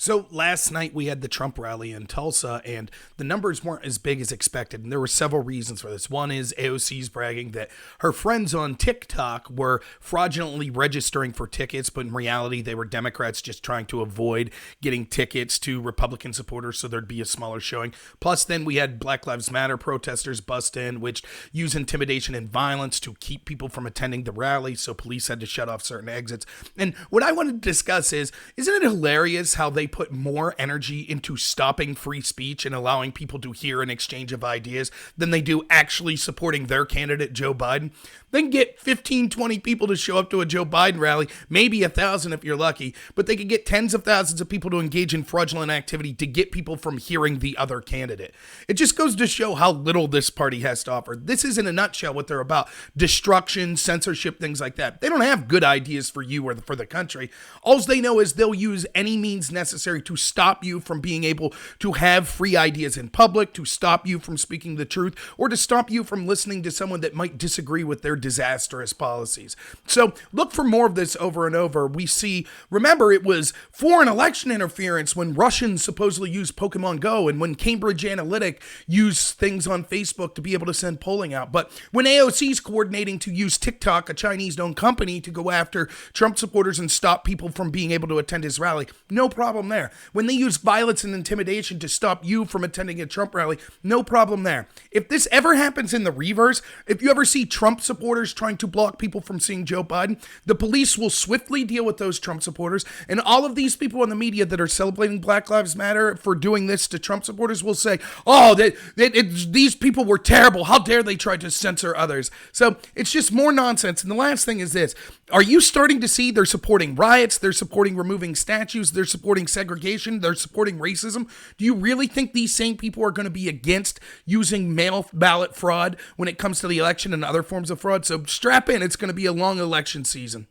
So last night we had the Trump rally in Tulsa, and the numbers weren't as big as expected. And there were several reasons for this. One is AOC's bragging that her friends on TikTok were fraudulently registering for tickets, but in reality, they were Democrats just trying to avoid getting tickets to Republican supporters so there'd be a smaller showing. Plus, then we had Black Lives Matter protesters bust in, which use intimidation and violence to keep people from attending the rally. So police had to shut off certain exits. And what I wanted to discuss is, isn't it hilarious how they put more energy into stopping free speech and allowing people to hear an exchange of ideas than they do actually supporting their candidate, Joe Biden? They can get 15, 20 people to show up to a Joe Biden rally, maybe 1,000 if you're lucky, but they could get tens of thousands of people to engage in fraudulent activity to get people from hearing the other candidate. It just goes to show how little this party has to offer. This is in a nutshell what they're about: destruction, censorship, things like that. They don't have good ideas for you or for the country. All they know is they'll use any means necessary to stop you from being able to have free ideas in public, to stop you from speaking the truth, or to stop you from listening to someone that might disagree with their disastrous policies. So look for more of this over and over. We see, remember, it was foreign election interference when Russians supposedly used Pokemon Go and when Cambridge Analytica used things on Facebook to be able to send polling out. But when AOC's coordinating to use TikTok, a Chinese-owned company, to go after Trump supporters and stop people from being able to attend his rally, no problem there. When they use violence and intimidation to stop you from attending a Trump rally, no problem there. If this ever happens in the reverse, if you ever see Trump supporters trying to block people from seeing Joe Biden, the police will swiftly deal with those Trump supporters, and all of these people in the media that are celebrating Black Lives Matter for doing this to Trump supporters will say, oh, these people were terrible. How dare they try to censor others? So it's just more nonsense. And the last thing is this. Are you starting to see they're supporting riots? They're supporting removing statues. They're supporting segregation. They're supporting racism. Do you really think these same people are going to be against using mail ballot fraud when it comes to the election and other forms of fraud? So strap in. It's going to be a long election season.